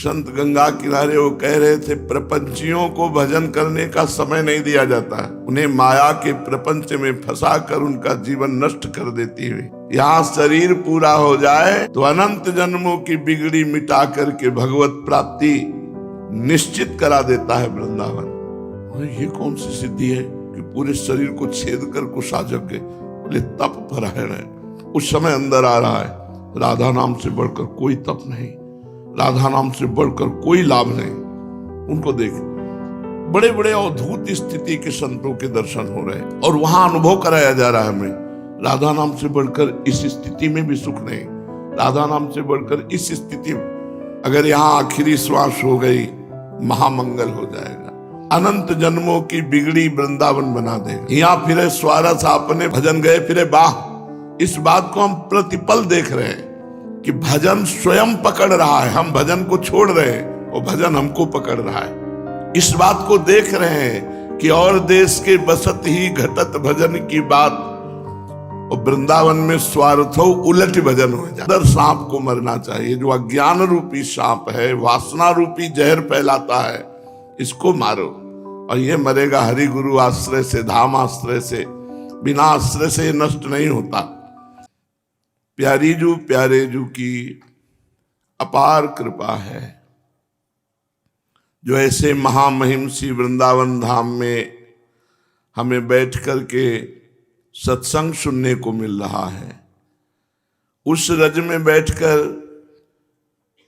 संत गंगा किनारे वो कह रहे थे, प्रपंचियों को भजन करने का समय नहीं दिया जाता, उन्हें माया के प्रपंच में फंसा कर उनका जीवन नष्ट कर देती हुई यहाँ शरीर पूरा हो जाए तो अनंत जन्मों की बिगड़ी मिटा करके भगवत प्राप्ति निश्चित करा देता है वृंदावन। ये कौन सी सिद्धि है कि पूरे शरीर को छेद कर कुशाचक के बोले तप परायण है। उस समय अंदर आ रहा है, राधा नाम से बढ़कर कोई तप नहीं, राधा नाम से बढ़कर कोई लाभ नहीं। उनको देख बड़े बड़े अद्भुत स्थिति के संतों के दर्शन हो रहे हैं और वहां अनुभव कराया जा रहा है हमें, राधा नाम से बढ़कर इस स्थिति में भी सुख नहीं, राधा नाम से बढ़कर इस स्थिति में अगर यहाँ आखिरी श्वास हो गई महामंगल हो जाएगा। अनंत जन्मों की बिगड़ी वृंदावन बना देगा। यहाँ फिरे स्वारस आपने भजन गए फिरे बाह। इस बात को हम प्रतिपल देख रहे हैं कि भजन स्वयं पकड़ रहा है, हम भजन को छोड़ रहे हैं और भजन हमको पकड़ रहा है। इस बात को देख रहे हैं कि और देश के बसत ही घटत भजन की बात और वृंदावन में स्वार्थो उलट भजन हो जाए। अंदर सांप को मरना चाहिए, जो अज्ञान रूपी सांप है, वासना रूपी जहर फैलाता है, इसको मारो और ये मरेगा हरि गुरु आश्रय से, धाम आश्रय से। बिना आश्रय से नष्ट नहीं होता। प्यारे जू की अपार कृपा है जो ऐसे महामहिम सी वृंदावन धाम में हमें बैठ कर के सत्संग सुनने को मिल रहा है। उस रज में बैठकर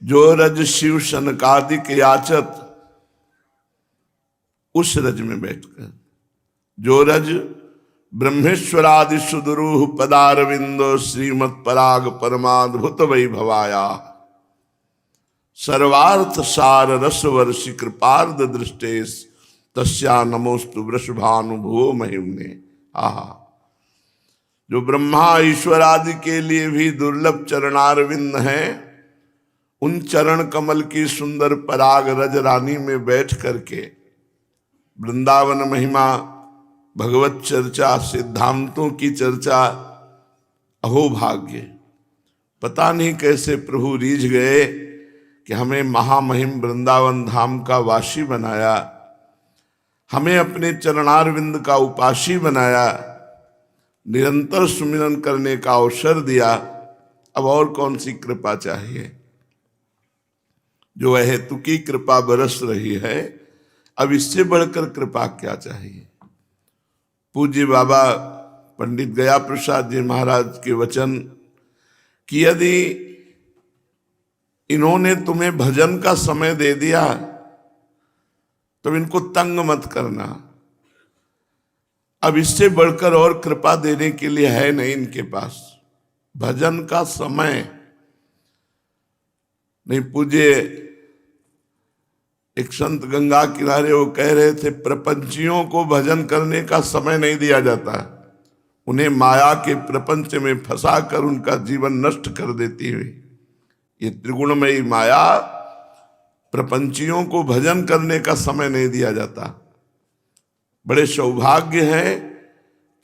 जो रज शिव सनकादिक याचत, उस रज में बैठकर जो रज ब्रह्मेश्वरादि सुदुरूह पदारविंदो श्रीमत् पराग परमाद्भुत वैभवाया सर्वार्थ सार रस वर्षि कृपार्ध दृष्टेश तस्या नमोस्तु वृषभानुभुवो महिमने। आहा, जो ब्रह्मा ईश्वर आदि के लिए भी दुर्लभ चरणारविंद हैं, उन चरण कमल की सुंदर पराग रज रानी में बैठ करके वृंदावन महिमा, भगवत चर्चा, सिद्धांतों की चर्चा, अहो भाग्य। पता नहीं कैसे प्रभु रीझ गए कि हमें महामहिम वृंदावन धाम का वासी बनाया, हमें अपने चरणारविंद का उपासी बनाया, निरंतर सुमिरन करने का अवसर दिया। अब और कौन सी कृपा चाहिए? जो अहेतुकी कृपा बरस रही है, अब इससे बढ़कर कृपा क्या चाहिए? पूज्य बाबा पंडित गया प्रसाद जी महाराज के वचन कि यदि इन्होंने तुम्हें भजन का समय दे दिया तो इनको तंग मत करना। अब इससे बढ़कर और कृपा देने के लिए है नहीं इनके पास। भजन का समय नहीं। पूज्य एक संत गंगा किनारे वो कह रहे थे, प्रपंचियों को भजन करने का समय नहीं दिया जाता, उन्हें माया के प्रपंच में फंसा कर उनका जीवन नष्ट कर देती हुई ये त्रिगुणमयी माया, प्रपंचियों को भजन करने का समय नहीं दिया जाता। बड़े सौभाग्य है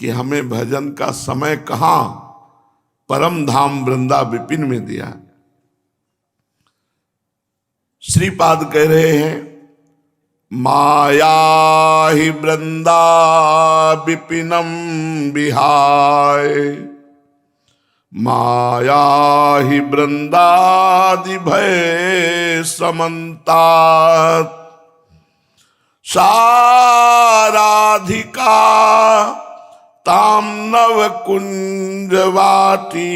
कि हमें भजन का समय कहाँ परम धाम वृंदा विपिन में दिया। श्रीपाद कह रहे हैं, माया ही वृंदा विपिनम विहाय, माया ही वृंदादि भय समन्तात, साराधिका ताम नव कुंजवाटी,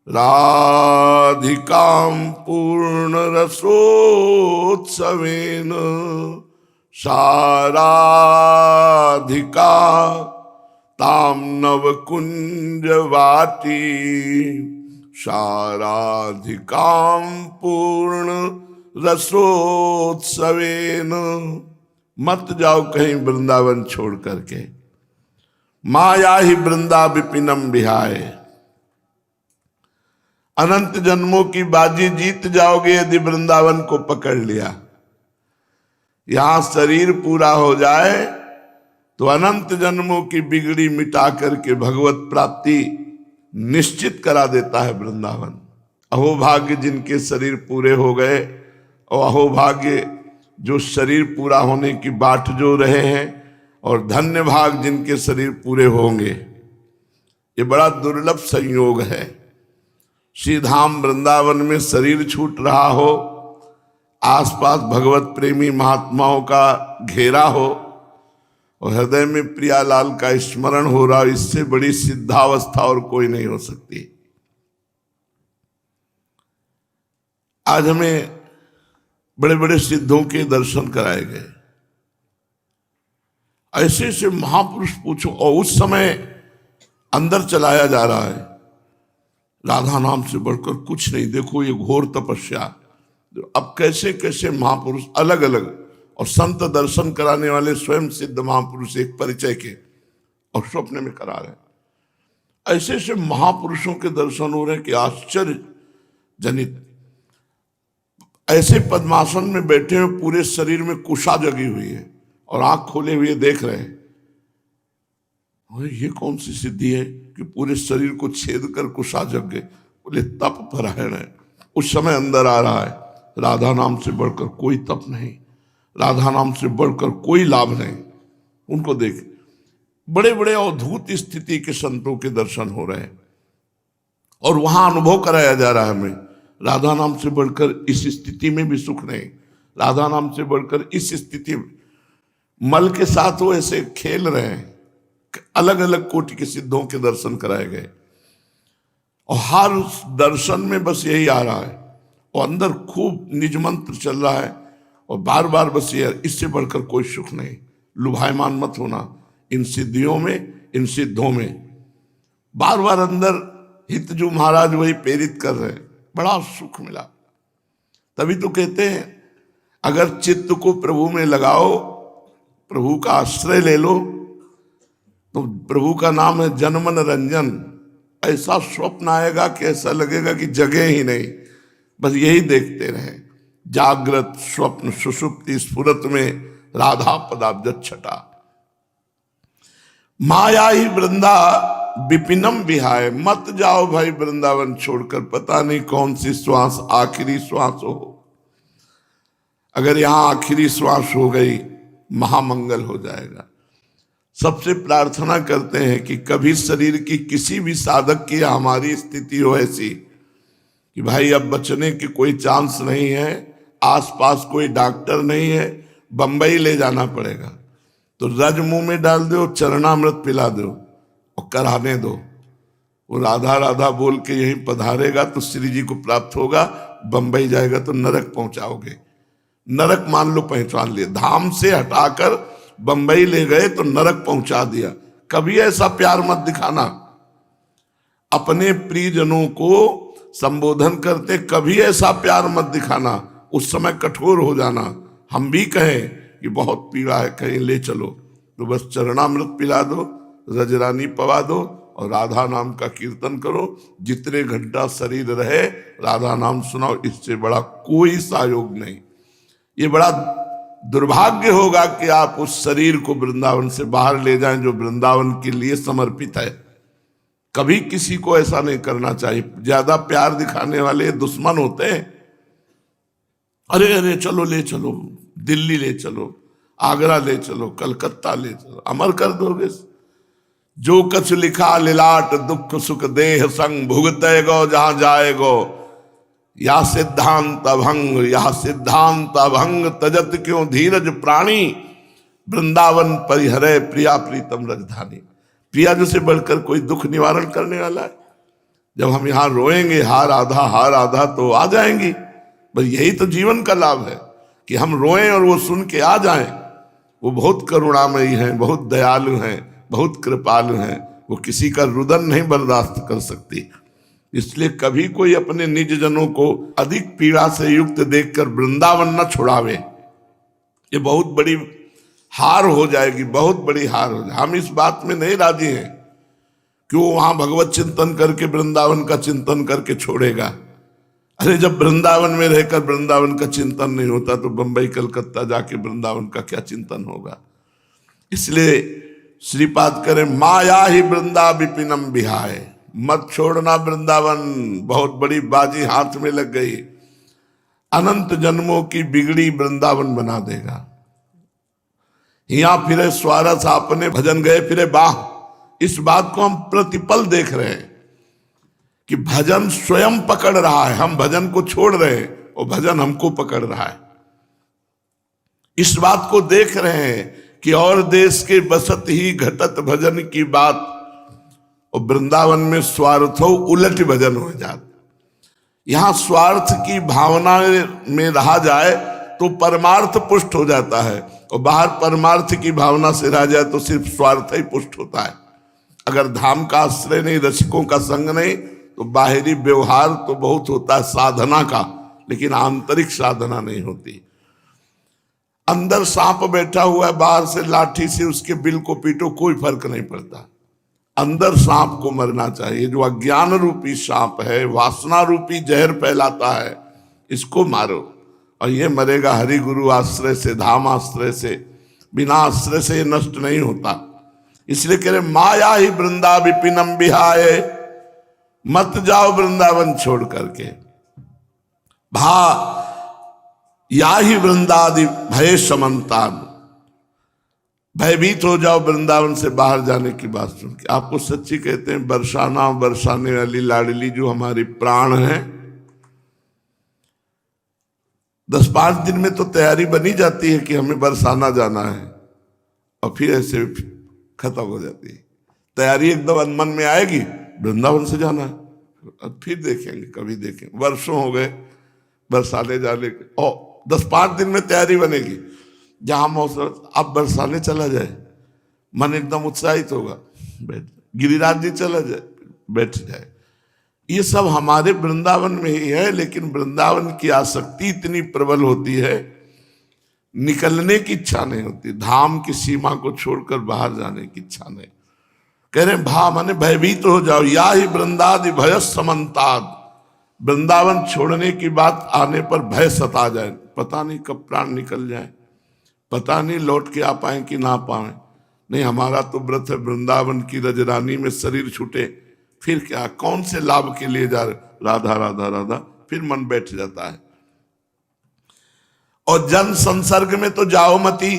राधिकां पूर्ण रसोत्सवेन, साराधिका ताम नव कुंजवाटी, साराधिकां पूर्ण रसोत्सवेन। मत जाओ कहीं वृंदावन छोड़ करके। माया ही वृंदा विपिनम विहाय, अनंत जन्मों की बाजी जीत जाओगे यदि वृंदावन को पकड़ लिया। यहां शरीर पूरा हो जाए तो अनंत जन्मों की बिगड़ी मिटा करके भगवत प्राप्ति निश्चित करा देता है वृंदावन। अहोभाग्य जिनके शरीर पूरे हो गए, और अहोभाग्य जो शरीर पूरा होने की बाट जो रहे हैं, और धन्य भाग जिनके शरीर पूरे होंगे। ये बड़ा दुर्लभ संयोग है। श्री धाम वृंदावन में शरीर छूट रहा हो, आसपास भगवत प्रेमी महात्माओं का घेरा हो, और हृदय में प्रियालाल का स्मरण हो रहा, इससे बड़ी सिद्धावस्था और कोई नहीं हो सकती। आज हमें बड़े बड़े सिद्धों के दर्शन कराए गए। ऐसे ऐसे महापुरुष पूछो, और उस समय अंदर चलाया जा रहा है, राधा नाम से बढ़कर कुछ नहीं। देखो ये घोर तपस्या। अब कैसे कैसे महापुरुष अलग अलग, और संत दर्शन कराने वाले स्वयं सिद्ध महापुरुष एक परिचय के और स्वप्न में करा रहे। ऐसे ऐसे महापुरुषों के दर्शन हो रहे हैं कि आश्चर्य जनित। ऐसे पद्मासन में बैठे हुए, पूरे शरीर में कुशा जगी हुई है और आंख खोले हुए देख रहे हैं। ये कौन सी सिद्धि है कि पूरे शरीर को छेद कर कुशा जग गए? बोले तप परायण है। उस समय अंदर आ रहा है, राधा नाम से बढ़कर कोई तप नहीं, राधा नाम से बढ़कर कोई लाभ नहीं। उनको देख, बड़े बड़े अद्भुत स्थिति के संतों के दर्शन हो रहे हैं, और वहां अनुभव कराया जा रहा है हमें, राधा नाम से बढ़कर इस स्थिति में भी सुख नहीं, राधा नाम से बढ़कर इस स्थिति में। मल के साथ वो ऐसे खेल रहे हैं। अलग अलग कोटि के सिद्धों के दर्शन कराए गए, और हर दर्शन में बस यही आ रहा है, और अंदर खूब निज मंत्र चल रहा है, और बार बार बस ये, इससे बढ़कर कोई सुख नहीं। लुभायमान मत होना इन सिद्धियों में, इन सिद्धों में। बार बार अंदर हितजू महाराज वही प्रेरित कर रहे हैं, बड़ा सुख मिला। तभी तो कहते हैं, अगर चित्त को प्रभु में लगाओ, प्रभु का आश्रय ले लो, तो प्रभु का नाम है जनमन रंजन। ऐसा स्वप्न आएगा कि ऐसा लगेगा कि जगह ही नहीं, बस यही देखते रहे। जागृत स्वप्न सुषुप्ति स्फुरत में राधा पदाब्ज छटा। माया ही वृंदा विपिनम विहाय। मत जाओ भाई वृंदावन छोड़कर, पता नहीं कौन सी श्वास आखिरी श्वास हो। अगर यहां आखिरी श्वास हो गई, महामंगल हो जाएगा। सबसे प्रार्थना करते हैं कि कभी शरीर की किसी भी साधक की हमारी स्थिति हो ऐसी कि भाई अब बचने की कोई चांस नहीं है, आसपास कोई डॉक्टर नहीं है, बंबई ले जाना पड़ेगा, तो रज मुंह में डाल दो, चरणामृत पिला दो और कराने दो। वो राधा राधा बोल के यहीं पधारेगा तो श्री जी को प्राप्त होगा, बंबई जाएगा तो नरक पहुंचाओगे। नरक मान लो पहचान लिया, धाम से हटाकर बंबई ले गए तो नरक पहुंचा दिया। कभी ऐसा प्यार मत दिखाना, अपने प्रियजनों को संबोधन करते कभी ऐसा प्यार मत दिखाना, उस समय कठोर हो जाना। हम भी कहें कि बहुत पीड़ा है, कहीं ले चलो, तो बस चरणामृत पिला दो, रजरानी पवा दो और राधा नाम का कीर्तन करो। जितने घंटा शरीर रहे राधा नाम सुनाओ, इससे बड़ा कोई सहयोग नहीं। ये बड़ा दुर्भाग्य होगा कि आप उस शरीर को वृंदावन से बाहर ले जाएं जो वृंदावन के लिए समर्पित है। कभी किसी को ऐसा नहीं करना चाहिए। ज्यादा प्यार दिखाने वाले दुश्मन होते हैं। अरे अरे चलो ले चलो, दिल्ली ले चलो, आगरा ले चलो, कलकत्ता ले चलो, अमर कर दोगे। जो कछ लिखा लिलाट दुख सुख देह संग, भुगते गो जहां जाएगो, या सिद्धांत अभंग, या सिद्धांत अभंग तजत क्यों धीरज प्राणी, वृंदावन परिहरे प्रिया प्रीतम राजधानी। प्रिया जो से बढ़कर कोई दुख निवारण करने वाला है। जब हम यहाँ रोएंगे हार आधा तो आ जाएंगी। बस यही तो जीवन का लाभ है कि हम रोएं और वो सुन के आ जाएं। वो बहुत करुणामयी हैं, बहुत दयालु हैं, बहुत कृपालु हैं। वो किसी का रुदन नहीं बर्दाश्त कर सकती। इसलिए कभी कोई अपने निज जनों को अधिक पीड़ा से युक्त देखकर वृंदावन न छुड़ावे। ये बहुत बड़ी हार हो जाएगी, बहुत बड़ी हार हो जाएगी। हम इस बात में नहीं राजी हैं कि वो वहां भगवत चिंतन करके वृंदावन का चिंतन करके छोड़ेगा। अरे जब वृंदावन में रहकर वृंदावन का चिंतन नहीं होता तो बंबई कलकत्ता जाके वृंदावन का क्या चिंतन होगा। इसलिए श्रीपाद करें, माया ही वृंदा विपिनम विहाय। मत छोड़ना वृंदावन, बहुत बड़ी बाजी हाथ में लग गई, अनंत जन्मों की बिगड़ी वृंदावन बना देगा। यहाँ फिरे स्वारस आपने भजन गए फिरे बाह। इस बात को हम प्रतिपल देख रहे हैं कि भजन स्वयं पकड़ रहा है, हम भजन को छोड़ रहे हैं और भजन हमको पकड़ रहा है। इस बात को देख रहे हैं कि और देश के बसत ही घटत भजन की बात, और वृंदावन में स्वार्थो उलट भजन हो जाता। यहां स्वार्थ की भावना में रहा जाए तो परमार्थ पुष्ट हो जाता है, और बाहर परमार्थ की भावना से रह जाए तो सिर्फ स्वार्थ ही पुष्ट होता है। अगर धाम का आश्रय नहीं, रसिकों का संग नहीं, तो बाहरी व्यवहार तो बहुत होता है साधना का, लेकिन आंतरिक साधना नहीं होती। अंदर सांप बैठा हुआ है, बाहर से लाठी से उसके बिल को पीटो, कोई फर्क नहीं पड़ता। अंदर सांप को मरना चाहिए। जो अज्ञान रूपी सांप है, वासना रूपी जहर फैलाता है, इसको मारो, और ये मरेगा हरि गुरु आश्रय से, धाम आश्रय से। बिना आश्रय से ये नष्ट नहीं होता। इसलिए कह रहे माया ही वृंदा विपिनम विहाय, मत जाओ वृंदावन छोड़ करके। भा या ही वृंदादि भय समन्तान, भयभीत हो जाओ वृंदावन से बाहर जाने की बात सुन के। आपको सच्ची कहते हैं, बरसाना बरसाने वाली लाडली जो हमारी प्राण है, 10-5 दिन में तो तैयारी बनी जाती है कि हमें बरसाना जाना है, और फिर ऐसे खत्म हो जाती है तैयारी। एकदम मन में आएगी वृंदावन से जाना है, अब फिर देखेंगे, कभी देखेंगे। वर्षों हो गए बरसाने जाने के, और 10-5 दिन में तैयारी बनेगी। जहां मौसम अब बरसाने चला जाए, मन एकदम उत्साहित होगा, बैठ। गिरिराज जी चला जाए, बैठ जाए। ये सब हमारे वृंदावन में ही है, लेकिन वृंदावन की आसक्ति इतनी प्रबल होती है, निकलने की इच्छा नहीं होती। धाम की सीमा को छोड़कर बाहर जाने की इच्छा नहीं। कह रहे भा माने भयभीत हो जाओ, या ही वृंदादि भय समन्ताद, वृंदावन छोड़ने की बात आने पर भय सता जाए। पता नहीं कब प्राण निकल जाए, पता नहीं लौट के आ पाए कि ना पाए। नहीं, हमारा तो व्रत है वृंदावन की रजरानी में शरीर छूटे, फिर क्या, कौन से लाभ के लिए जा रहे, राधा राधा राधा, फिर मन बैठ जाता है। और जन संसर्ग में तो जाओ मती,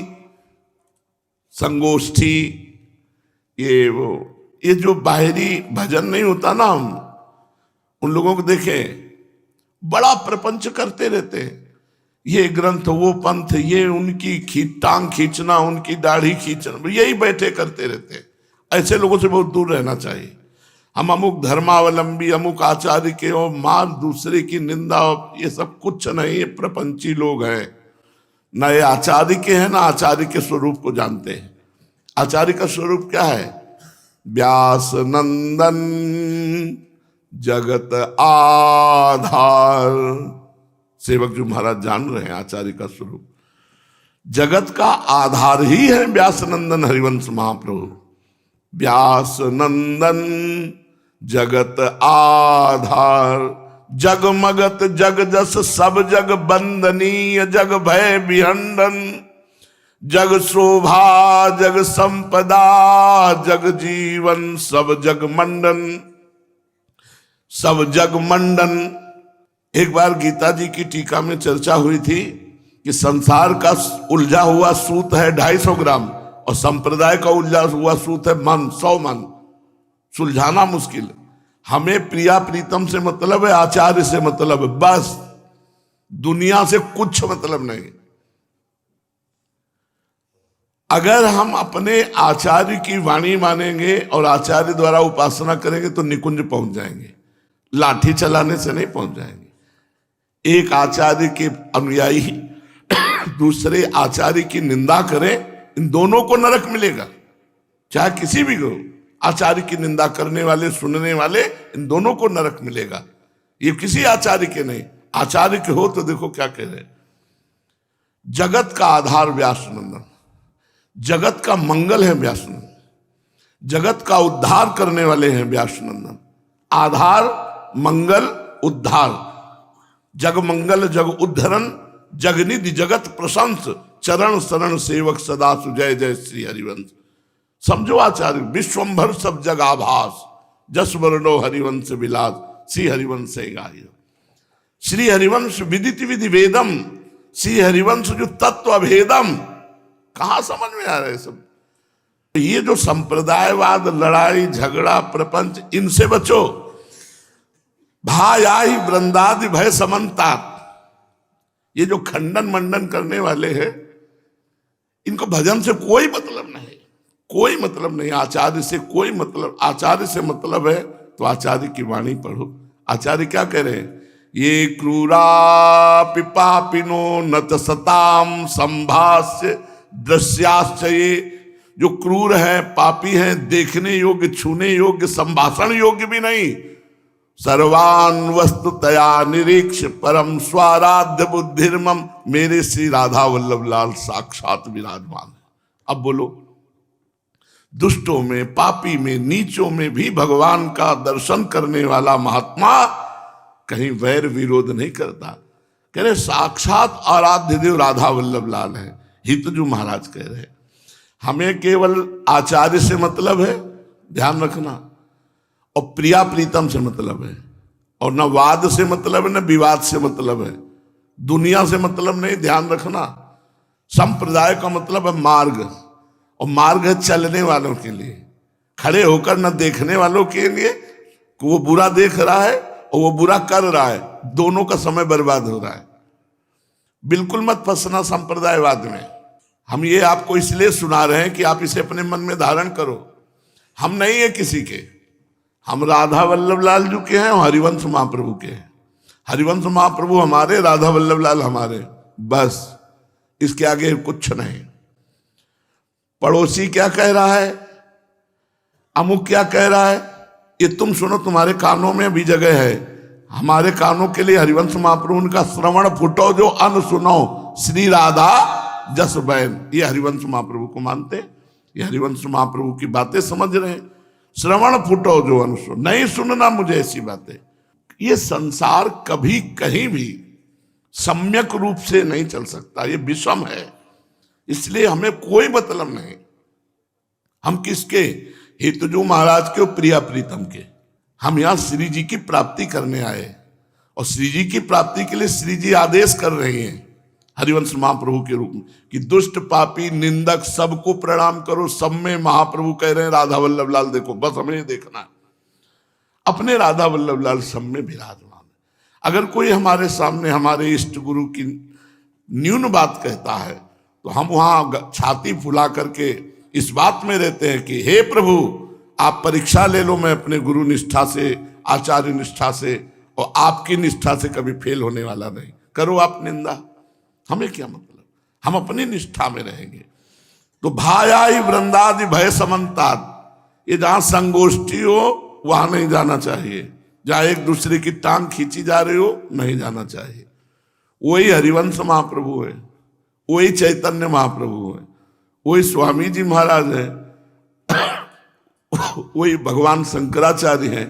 संगोष्ठी, ये जो बाहरी भजन नहीं होता ना, हम उन लोगों को देखें बड़ा प्रपंच करते रहते हैं। ये ग्रंथ, वो पंथ, ये उनकी टांग खींचना, उनकी दाढ़ी खींचना, यही बैठे करते रहते हैं। ऐसे लोगों से बहुत दूर रहना चाहिए। हम अमुक धर्मावलंबी, अमुक आचार्य के, और मार दूसरे की निंदा, ये सब कुछ नहीं, ये प्रपंची लोग हैं। न ये आचार्य के हैं, ना आचार्य के स्वरूप को जानते हैं। आचार्य का स्वरूप क्या है? व्यास नंदन जगत आधार। सेवक जी महाराज जान रहे हैं आचार्य का स्वरूप। जगत का आधार ही है व्यास नंदन हरिवंश महाप्रभु। व्यास नंदन जगत आधार, जगमगत जग जस सब जग बंदनीय, जग भय विहंडन, जग शोभा जग संपदा, जग जीवन सब जग मंडन, सब जग मंडन। एक बार गीता जी की टीका में चर्चा हुई थी कि संसार का उलझा हुआ सूत है 250 ग्राम, और संप्रदाय का उलझा हुआ सूत है मन, 100 मन। सुलझाना मुश्किल। हमें प्रिया प्रीतम से मतलब है, आचार्य से मतलब है, बस दुनिया से कुछ मतलब नहीं। अगर हम अपने आचार्य की वाणी मानेंगे और आचार्य द्वारा उपासना करेंगे तो निकुंज पहुंच जाएंगे, लाठी चलाने से नहीं पहुंच जाएंगे। एक आचार्य के अनुयायी दूसरे आचार्य की निंदा करें, इन दोनों को नरक मिलेगा। चाहे किसी भी को, आचार्य की निंदा करने वाले, सुनने वाले, इन दोनों को नरक मिलेगा। ये किसी आचार्य के नहीं, आचार्य के हो तो देखो क्या कह रहे। जगत का आधार व्यासनंदन, जगत का मंगल है व्यासनंदन, जगत का उद्धार करने वाले हैं व्यासनंदन। आधार, मंगल, उद्धार। जग मंगल जग उद्धरण, जगनिधि जगत प्रशंस, चरण शरण सेवक सदा सुजय जय श्री हरिवंश। समझो आचार्य, विश्वंभर सब जग आभास, जस वर्णो हरिवंश विलास, श्री हरिवंश गाय। श्री हरिवंश विदित विधि वेदम, श्री हरिवंश जो तत्व अभेदम, कहां समझ में आ रहा है सब। ये जो संप्रदायवाद, लड़ाई झगड़ा प्रपंच, इनसे बचो। भाई वृंदादि भय समन्ता, ये जो खंडन मंडन करने वाले हैं, इनको भजन से कोई मतलब नहीं, कोई मतलब नहीं, आचार्य से कोई मतलब। आचार्य से मतलब है तो आचार्य की वाणी पढ़ो। आचार्य क्या कह रहे हैं, ये क्रूरा पिपापिनो नत सताम संभाष्य दृश्याश्च, ये जो क्रूर है, पापी है, देखने योग्य, छूने योग्य, संभाषण योग्य भी नहीं, सर्वान वस्तुतया निरीक्ष परम स्वाराध्य बुद्धिर्मम, मेरे श्री राधा वल्लभ लाल साक्षात विराजमान है। अब बोलो, दुष्टों में, पापी में, नीचों में भी भगवान का दर्शन करने वाला महात्मा कहीं वैर विरोध नहीं करता। कह रहे साक्षात आराध्य देव राधा वल्लभ लाल है। हितजू महाराज कह रहे हमें केवल आचार्य से मतलब है, ध्यान रखना, और प्रिया प्रीतम से मतलब है, और न वाद से मतलब है, न विवाद से मतलब है, दुनिया से मतलब नहीं, ध्यान रखना। संप्रदाय का मतलब है मार्ग, और मार्ग है चलने वालों के लिए, खड़े होकर न देखने वालों के लिए कि वो बुरा देख रहा है और वो बुरा कर रहा है, दोनों का समय बर्बाद हो रहा है। बिल्कुल मत फंसना संप्रदायवाद में। हम ये आपको इसलिए सुना रहे हैं कि आप इसे अपने मन में धारण करो। हम नहीं है किसी के, हम राधा वल्लभ लाल जी के हैं और हरिवंश महाप्रभु के हैं। हरिवंश महाप्रभु हमारे, राधा वल्लभ लाल हमारे, बस इसके आगे कुछ नहीं। पड़ोसी क्या कह रहा है, अमुक क्या कह रहा है, ये तुम सुनो, तुम्हारे कानों में भी जगह है। हमारे कानों के लिए हरिवंश महाप्रभु, उनका श्रवण फुटो जो अन सुनो, श्री राधा जस बैन। ये हरिवंश महाप्रभु को मानते, ये हरिवंश महाप्रभु की बातें समझ रहे हैं। श्रवण फुटो जो अन सुनो, नहीं सुनना मुझे ऐसी बातें। ये संसार कभी कहीं भी सम्यक रूप से नहीं चल सकता, ये विषम है, इसलिए हमें कोई मतलब नहीं। हम किसके, हितजू महाराज के और प्रिया प्रीतम के। हम यहां श्री जी की प्राप्ति करने आए, और श्री जी की प्राप्ति के लिए श्री जी आदेश कर रहे हैं हरिवंश महाप्रभु के रूप में कि दुष्ट पापी निंदक सबको प्रणाम करो। सब में महाप्रभु कह रहे हैं राधा वल्लभ लाल देखो, बस हमें ये देखना है, अपने राधा वल्लभ लाल सब में विराजमान है। अगर कोई हमारे सामने हमारे इष्ट गुरु की न्यून बात कहता है तो हम वहां छाती फुला करके इस बात में रहते हैं कि हे प्रभु आप परीक्षा ले लो, मैं अपने गुरु निष्ठा से, आचार्य निष्ठा से और आपकी निष्ठा से कभी फेल होने वाला नहीं। करो आप निंदा, हमें क्या मतलब, हम अपनी निष्ठा में रहेंगे। तो भाई वृंदादि भय समन्तात, ये जहां संगोष्ठी हो वहां नहीं जाना चाहिए, जहां एक दूसरे की टांग खींची जा रही हो नहीं जाना चाहिए। वही हरिवंश महाप्रभु है, वही चैतन्य महाप्रभु है, वही स्वामी जी महाराज है, वही भगवान शंकराचार्य हैं,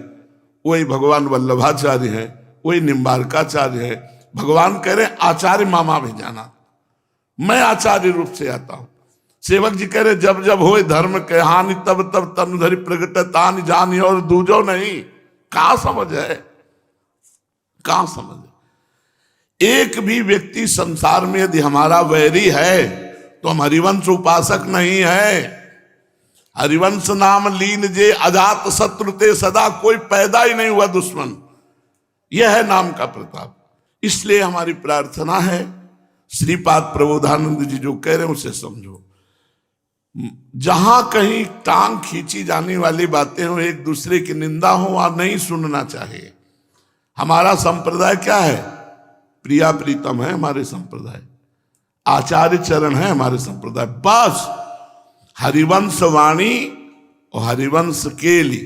वही भगवान वल्लभाचार्य हैं, वही निम्बारकाचार्य है। भगवान कह रहे आचार्य मामा भी जाना, मैं आचार्य रूप से आता हूं। सेवक जी कह रहे जब जब होए धर्म के हानि तब तब तनुधरि प्रगट तान जानी और दूजो नहीं। कहां समझ है, कहां समझ है। एक भी व्यक्ति संसार में यदि हमारा वैरी है तो हम हरिवंश उपासक नहीं है। हरिवंश नाम लीन जे अजात शत्रु ते सदा, कोई पैदा ही नहीं हुआ दुश्मन, यह है नाम का प्रताप। इसलिए हमारी प्रार्थना है श्रीपाद प्रबोधानंद जी जो कह रहे हैं उसे समझो। जहां कहीं टांग खींची जाने वाली बातें हो, एक दूसरे की निंदा हो, वहां नहीं सुनना चाहिए। हमारा संप्रदाय क्या है, प्रिया प्रीतम है हमारे संप्रदाय, आचार्य चरण है हमारे संप्रदाय, बस हरिवंश वाणी और हरिवंश केली,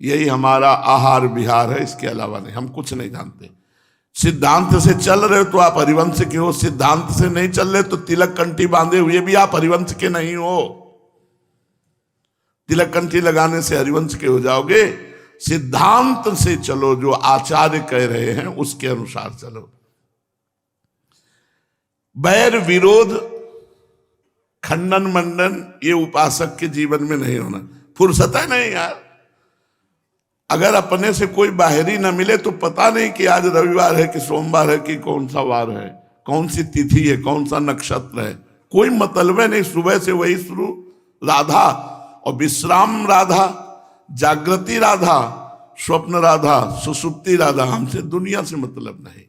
यही हमारा आहार विहार है। इसके अलावा नहीं, हम कुछ नहीं जानते। सिद्धांत से चल रहे हो तो आप हरिवंश के हो, सिद्धांत से नहीं चल रहे तो तिलक कंठी बांधे हुए भी आप हरिवंश के नहीं हो। तिलक कंठी लगाने से हरिवंश के हो जाओगे। सिद्धांत से चलो, जो आचार्य कह रहे हैं उसके अनुसार चलो। बैर विरोध खंडन मंडन ये उपासक के जीवन में नहीं होना। फुर्सत है नहीं यार, अगर अपने से कोई बाहरी न मिले तो पता नहीं कि आज रविवार है कि सोमवार है कि कौन सा वार है, कौन सी तिथि है, कौन सा नक्षत्र है, कोई मतलब नहीं। सुबह से वही शुरू, राधा और विश्राम राधा, जागृति राधा, स्वप्न राधा, सुसुप्ति राधा, हमसे दुनिया से मतलब नहीं।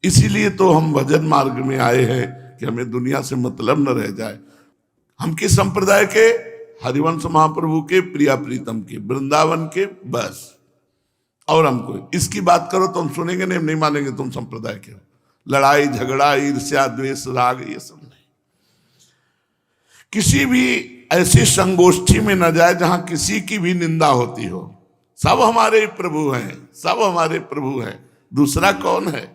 इसीलिए तो हम भजन मार्ग में आए हैं कि हमें दुनिया से मतलब न रह जाए। हम किस संप्रदाय के? हरिवंश महाप्रभु के, प्रिया प्रीतम के, वृंदावन के, बस। और हमको इसकी बात करो तो हम सुनेंगे नहीं, हम नहीं मानेंगे तुम संप्रदाय के हो। लड़ाई झगड़ा ईर्ष्या द्वेष राग ये सब नहीं। किसी भी ऐसी संगोष्ठी में न जाए जहां किसी की भी निंदा होती हो। सब हमारे प्रभु हैं, सब हमारे प्रभु हैं, दूसरा कौन है?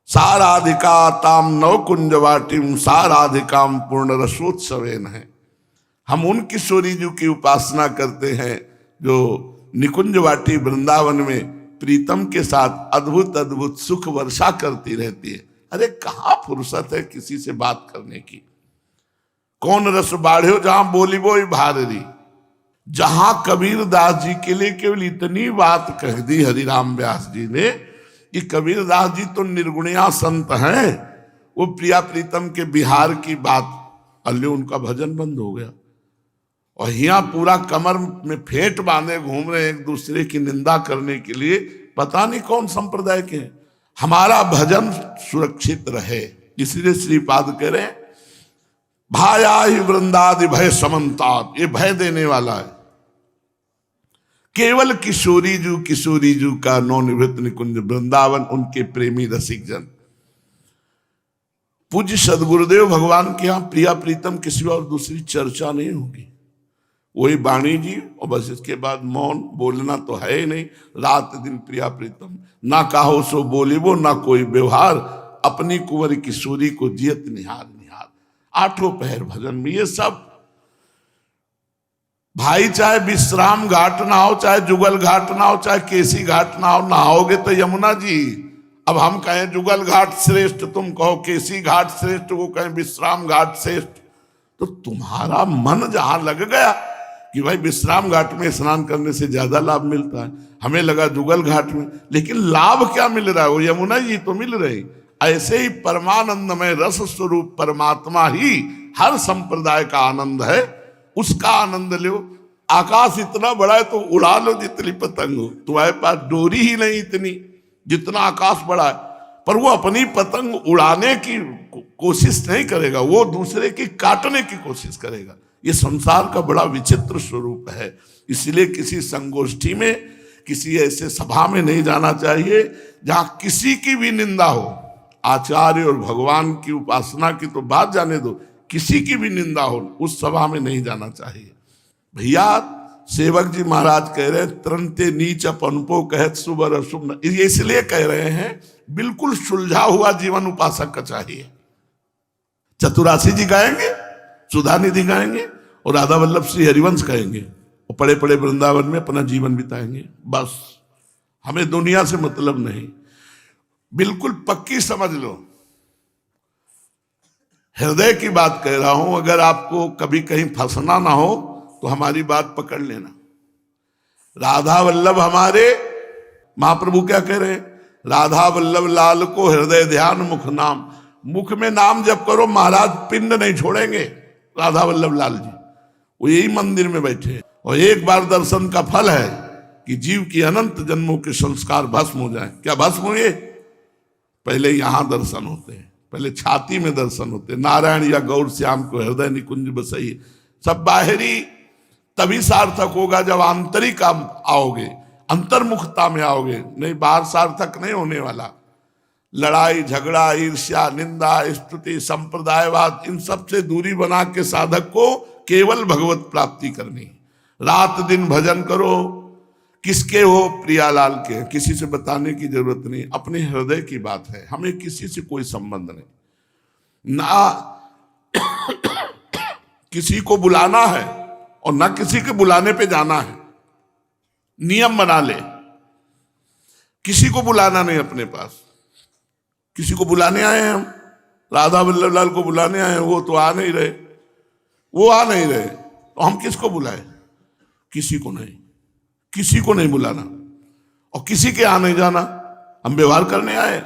सा राधिका ताम नव कुंजवाटिम सा राधिकाम पूर्ण रसोत्सवेन है। हम उन किशोरी जी की उपासना करते हैं जो निकुंज वाटी वृंदावन में प्रीतम के साथ अद्भुत अद्भुत सुख वर्षा करती रहती है। अरे कहाँ फुर्सत है किसी से बात करने की? कौन रस बाढ़ो जहां बोली वो भारी। जहां कबीर दास जी के लिए केवल इतनी बात कह दी हरिराम व्यास जी ने कि कबीर दास जी तो निर्गुणिया संत हैं, वो प्रिया प्रीतम के बिहार की बात, अल्ले उनका भजन बंद हो गया। और यहाँ पूरा कमर में फेंट बांधे घूम रहे एक दूसरे की निंदा करने के लिए, पता नहीं कौन संप्रदाय के हैं। हमारा भजन सुरक्षित रहे इसलिए श्रीपाद कह रहे हैं भाया ही वृंदादि भय समन्तात, ये भय देने वाला है। केवल किशोरी जू का नवनिवृत्त निकुंज वृंदावन, उनके प्रेमी रसिक जन। पूज्य सदगुरुदेव भगवान के यहाँ प्रिया प्रीतम किसी और दूसरी चर्चा नहीं होगी, वही वाणी जी, और बस इसके बाद मौन, बोलना तो है ही नहीं। रात दिन प्रिया प्रीतम, ना कहो सो बोली वो, ना कोई व्यवहार, अपनी कुंवर किशोरी को जियत निहार निहार। आठों पहर भजन में ये सब। भाई चाहे विश्राम घाट ना हो, चाहे जुगल घाट ना हो, चाहे केसी घाट ना हो, नहाओगे तो यमुना जी। अब हम कहें जुगल घाट श्रेष्ठ, तुम कहो केसी घाट श्रेष्ठ, वो कहें विश्राम घाट श्रेष्ठ, तो तुम्हारा मन जहां लग गया कि भाई विश्राम घाट में स्नान करने से ज्यादा लाभ मिलता है, हमें लगा जुगल घाट में, लेकिन लाभ क्या मिल रहा है? वो यमुना जी तो मिल रही। ऐसे ही परमानंदमय रस स्वरूप परमात्मा ही हर संप्रदाय का आनंद है, उसका आनंद लो। आकाश इतना बड़ा है तो उड़ा लो जितनी पतंग हो, तुम्हारे पास डोरी ही नहीं इतनी जितना आकाश बड़ा है, पर वो अपनी पतंग उड़ाने की कोशिश नहीं करेगा, वो दूसरे की काटने की कोशिश करेगा। ये संसार का बड़ा विचित्र स्वरूप है। इसलिए किसी संगोष्ठी में, किसी ऐसे सभा में नहीं जाना चाहिए जहां किसी की भी निंदा हो। आचार्य और भगवान की उपासना की तो बात जाने दो, किसी की भी निंदा हो उस सभा में नहीं जाना चाहिए। भैया सेवक जी महाराज कह रहे हैं तरंते नीच अपनपो कहत सुबर अशुभ, इसलिए कह रहे हैं बिल्कुल सुलझा हुआ जीवन उपासक का चाहिए। चतुरासी जी गाएंगे, सुधा निधि गाएंगे और राधा वल्लभ श्री हरिवंश गाएंगे और पड़े पड़े वृंदावन में अपना जीवन बिताएंगे। बस हमें दुनिया से मतलब नहीं, बिल्कुल पक्की समझ लो। हृदय की बात कह रहा हूं, अगर आपको कभी कहीं फंसना ना हो तो हमारी बात पकड़ लेना। राधा वल्लभ हमारे महाप्रभु क्या कह रहे हैं? राधा वल्लभ लाल को हृदय ध्यान मुख नाम। मुख में नाम जप करो, महाराज पिंड नहीं छोड़ेंगे। राधा वल्लभ लाल जी वो यही मंदिर में बैठे हैं, और एक बार दर्शन का फल है कि जीव की अनंत जन्मों के संस्कार भस्म हो जाए। क्या भस्म हुए? पहले यहां दर्शन होते हैं, पहले छाती में दर्शन होते हैं। नारायण या गौर श्याम को हृदय निकुंज बसई। सब बाहरी तभी सार्थक होगा जब आंतरिक आओगे, अंतर्मुखता में आओगे, नहीं बाहर सार्थक नहीं होने वाला। लड़ाई झगड़ा ईर्ष्या निंदा स्तुति संप्रदायवाद, इन सब से दूरी बना के साधक को केवल भगवत प्राप्ति करनी। रात दिन भजन करो, किसके हो? प्रियालाल के। किसी से बताने की जरूरत नहीं, अपने हृदय की बात है, हमें किसी से कोई संबंध नहीं। ना किसी को बुलाना है और ना किसी के बुलाने पे जाना है। नियम बना ले, किसी को बुलाना नहीं अपने पास। किसी को बुलाने आए हैं हम, राधा वल्लभ लाल को बुलाने आए हैं, वो तो आ नहीं रहे, वो आ नहीं रहे, तो हम किसको बुलाए? किसी को नहीं। किसी को नहीं बुलाना और किसी के यहाँ नहीं जाना। हम व्यवहार करने आए,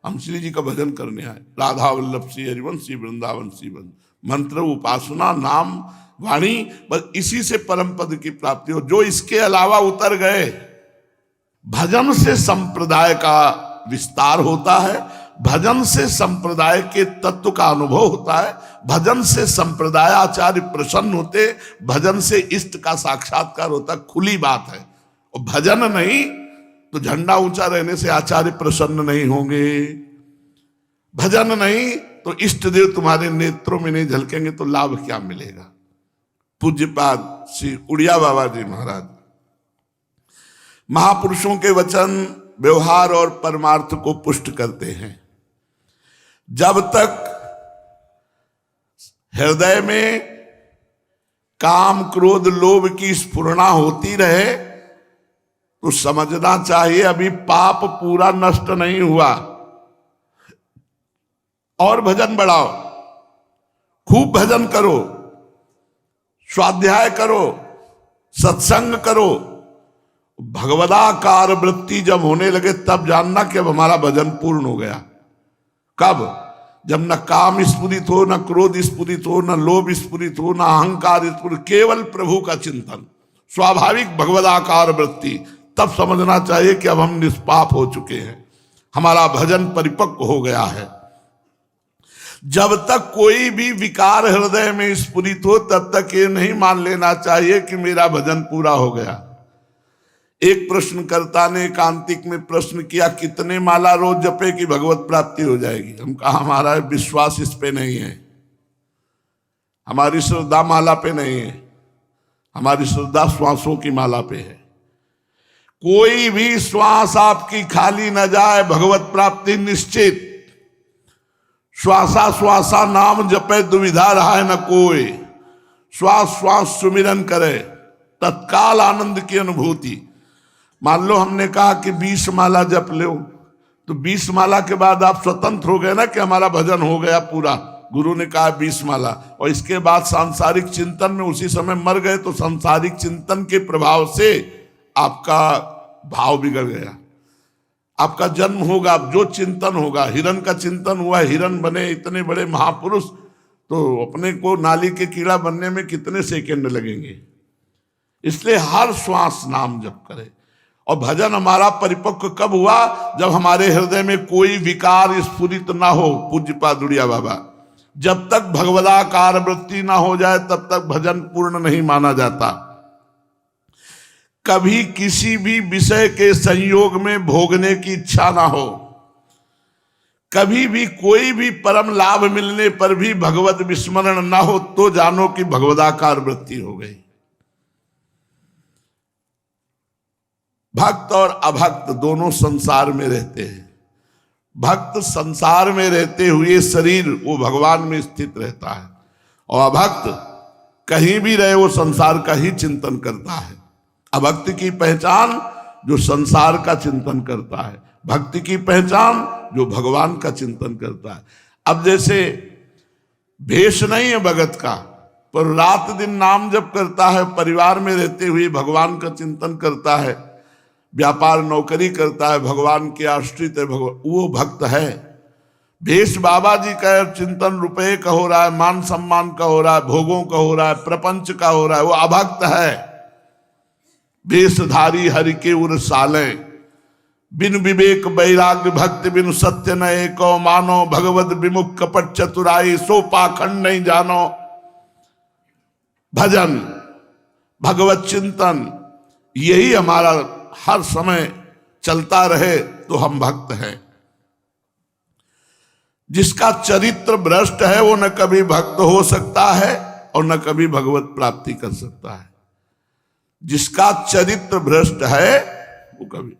हम श्री जी का भजन करने आए। राधा वल्लभ श्री हरिवंशी वृंदावन श्री वृंद, मंत्र उपासना नाम वाणी, बस इसी से परम पद की प्राप्ति हो। जो इसके अलावा उतर गए, भजन से संप्रदाय का विस्तार होता है, भजन से संप्रदाय के तत्व का अनुभव होता है, भजन से संप्रदाय आचार्य प्रसन्न होते, भजन से इष्ट का साक्षात्कार होता। खुली बात है। और भजन नहीं तो झंडा ऊंचा रहने से आचार्य प्रसन्न नहीं होंगे, भजन नहीं तो इष्ट देव तुम्हारे नेत्रों में नहीं झलकेंगे, तो लाभ क्या मिलेगा। पूज्यपाद श्री उड़िया बाबा जी महाराज, महापुरुषों के वचन व्यवहार और परमार्थ को पुष्ट करते हैं। जब तक हृदय में काम क्रोध लोभ की स्फुरणा होती रहे तो समझना चाहिए अभी पाप पूरा नष्ट नहीं हुआ। और भजन बढ़ाओ, खूब भजन करो, स्वाध्याय करो, सत्संग करो। भगवदाकार वृत्ति जब होने लगे तब जानना कि अब हमारा भजन पूर्ण हो गया। कब? जब न काम स्फुरित हो, न क्रोध स्फुरित हो, न लोभ स्फुरित हो, न अहंकार स्फुरित, केवल प्रभु का चिंतन, स्वाभाविक भगवदाकार वृत्ति, तब समझना चाहिए कि अब हम निष्पाप हो चुके हैं, हमारा भजन परिपक्व हो गया है। जब तक कोई भी विकार हृदय में स्फुरित हो तब तक ये नहीं मान लेना चाहिए कि मेरा भजन पूरा हो गया। एक प्रश्नकर्ता ने एकांतिक में प्रश्न किया, कितने माला रोज जपे कि भगवत प्राप्ति हो जाएगी। हम कहा हमारा विश्वास इस पे नहीं है, हमारी श्रद्धा माला पे नहीं है, हमारी श्रद्धा श्वासों की माला पे है। कोई भी श्वास आपकी खाली न जाए, भगवत प्राप्ति निश्चित। श्वासा श्वासा नाम जपे दुविधा रहा न कोई, श्वास श्वास सुमिरन करे तत्काल आनंद की अनुभूति। मान लो हमने कहा कि 20 माला जप लो, तो 20 माला के बाद आप स्वतंत्र हो गए ना कि हमारा भजन हो गया पूरा। गुरु ने कहा 20 माला, और इसके बाद सांसारिक चिंतन में उसी समय मर गए तो सांसारिक चिंतन के प्रभाव से आपका भाव बिगड़ गया, आपका जन्म होगा, जो चिंतन होगा। हिरण का चिंतन हुआ, हिरण बने इतने बड़े महापुरुष, तो अपने को नाली के कीड़ा बनने में कितने सेकंड लगेंगे। इसलिए हर श्वास नाम जप करे। और भजन हमारा परिपक्व कब हुआ? जब हमारे हृदय में कोई विकार स्फुरित ना हो। पूज्यपाद उड़िया बाबा, जब तक भगवदाकार वृत्ति ना हो जाए तब तक भजन पूर्ण नहीं माना जाता। कभी किसी भी विषय के संयोग में भोगने की इच्छा ना हो, कभी भी कोई भी परम लाभ मिलने पर भी भगवत विस्मरण ना हो, तो जानो कि भगवदाकार वृत्ति हो गई। भक्त और अभक्त दोनों संसार में रहते हैं। भक्त संसार में रहते हुए शरीर वो भगवान में स्थित रहता है, और अभक्त कहीं भी रहे वो संसार का ही चिंतन करता है। अभक्त की पहचान जो संसार का चिंतन करता है, भक्ति की पहचान जो भगवान का चिंतन करता है। अब जैसे भेष नहीं है भगत का, पर रात दिन नाम जप करता है, परिवार में रहते हुए भगवान का चिंतन करता है, व्यापार नौकरी करता है, भगवान के आश्रित है, भगवान, वो भक्त है। भेष बाबा जी का चिंतन रुपए का हो रहा है, मान सम्मान का हो रहा है, भोगों का हो रहा है, प्रपंच का हो रहा है, वो अभक्त है। वेशधारी हरि के उर साले, बिन विवेक वैराग्य भक्ति बिन सत्य न एको मानो, भगवत विमुख कपट चतुराई सो पाखंड नहीं जानो। भजन भगवत चिंतन यही हमारा हर समय चलता रहे तो हम भक्त हैं। जिसका चरित्र भ्रष्ट है वो न कभी भक्त हो सकता है और न कभी भगवत प्राप्ति कर सकता है। जिसका चरित्र भ्रष्ट है वो कभी,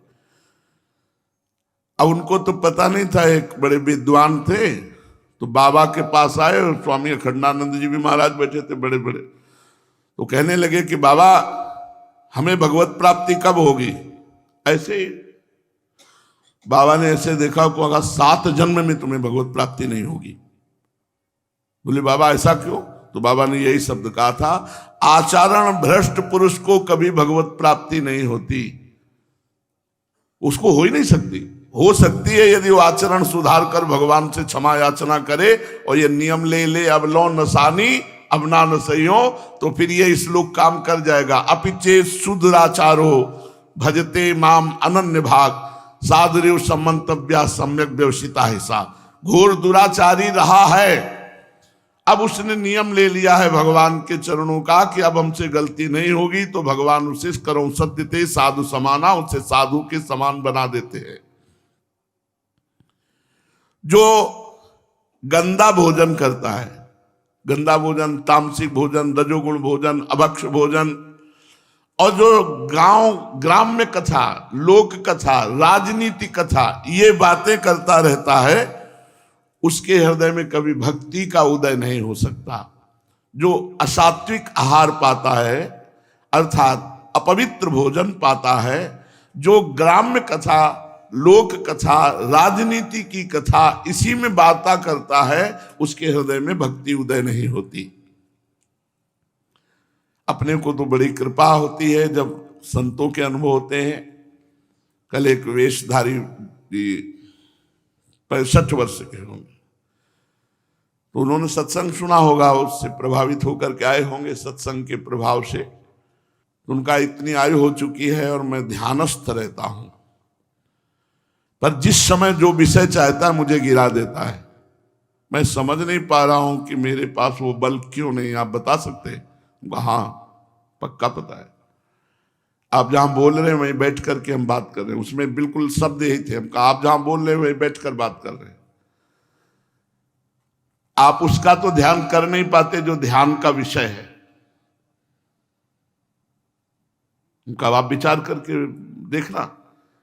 अब उनको तो पता नहीं था, एक बड़े विद्वान थे तो बाबा के पास आए और स्वामी अखंडानंद जी भी महाराज बैठे थे बड़े बड़े, तो कहने लगे कि बाबा हमें भगवत प्राप्ति कब होगी। ऐसे ही बाबा ने ऐसे देखा को अगर 7 जन्म में तुम्हें भगवत प्राप्ति नहीं होगी। बोले बाबा ऐसा क्यों? तो बाबा ने यही शब्द कहा था, आचरण भ्रष्ट पुरुष को कभी भगवत प्राप्ति नहीं होती, उसको हो ही नहीं सकती। हो सकती है यदि वो आचरण सुधार कर भगवान से क्षमा याचना करे और ये नियम ले ले, अब लो नसानी अब ना नसइयो, तो फिर ये श्लोक काम कर जाएगा। अपिचे शुद्राचारो भजते माम अनन्य भाग साधुरेव सम्मंतव्या सम्यक व्यवसिता हिसा। घोर दुराचारी रहा है, अब उसने नियम ले लिया है भगवान के चरणों का कि अब हमसे गलती नहीं होगी, तो भगवान उसे करो सत्यते साधु समाना, उसे साधु के समान बना देते हैं। जो गंदा भोजन करता है, गंदा भोजन, तामसिक भोजन, रजोगुण भोजन, अभक्ष भोजन, और जो ग्राम्य कथा, लोक कथा, राजनीति कथा, ये बातें करता रहता है, उसके हृदय में कभी भक्ति का उदय नहीं हो सकता। जो असात्विक आहार पाता है अर्थात अपवित्र भोजन पाता है, जो ग्राम्य कथा, लोक कथा, राजनीति की कथा, इसी में वार्ता करता है, उसके हृदय में भक्ति उदय नहीं होती। अपने को तो बड़ी कृपा होती है जब संतों के अनुभव होते हैं। कल एक वेशधारी 65 वर्ष के होंगे, तो उन्होंने सत्संग सुना होगा, उससे प्रभावित होकर के आए होंगे सत्संग के प्रभाव से। तो उनका इतनी आयु हो चुकी है और मैं ध्यानस्थ रहता हूं, पर जिस समय जो विषय चाहता है मुझे गिरा देता है। मैं समझ नहीं पा रहा हूं कि मेरे पास वो बल क्यों नहीं, आप बता सकते हैं? हाँ पक्का पता है, आप जहां बोल रहे हैं वहीं बैठ करके हम बात कर रहे हैं, उसमें बिल्कुल शब्द यही थे। हम कहा आप जहां बोल रहे हैं वहीं बैठ कर बात कर रहे हैं, आप उसका तो ध्यान कर नहीं पाते जो ध्यान का विषय है। उनका आप विचार करके देखना,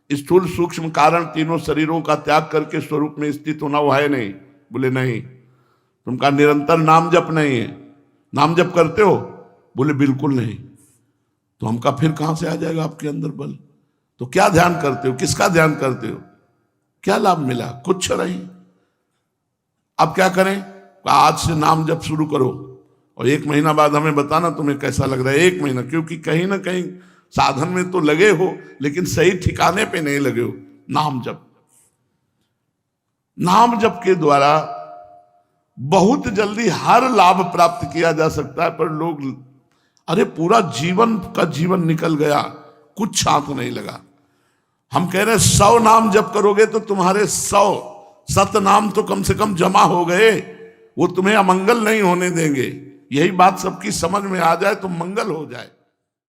स्थूल सूक्ष्म कारण तीनों शरीरों का त्याग करके स्वरूप में स्थित होना वो है नहीं। बोले नहीं। तुमका निरंतर नाम जप नहीं है, नाम जप करते हो? बोले बिल्कुल नहीं। तो हमका फिर कहां से आ जाएगा आपके अंदर बल? तो क्या ध्यान करते हो, किसका ध्यान करते हो, क्या लाभ मिला? कुछ नहीं। अब क्या करें? आज से नाम जप शुरू करो और 1 महीना बाद हमें बताना तुम्हें कैसा लग रहा है। 1 महीना, क्योंकि कहीं ना कहीं साधन में तो लगे हो लेकिन सही ठिकाने पे नहीं लगे हो। नाम जप, नाम जप के द्वारा बहुत जल्दी हर लाभ प्राप्त किया जा सकता है, पर लोग अरे पूरा जीवन का जीवन निकल गया, कुछ साथ नहीं लगा। हम कह रहे 100 नाम जप करोगे तो तुम्हारे 100 सतनाम तो कम से कम जमा हो गए, वो तुम्हें अमंगल नहीं होने देंगे। यही बात सबकी समझ में आ जाए तो मंगल हो जाए।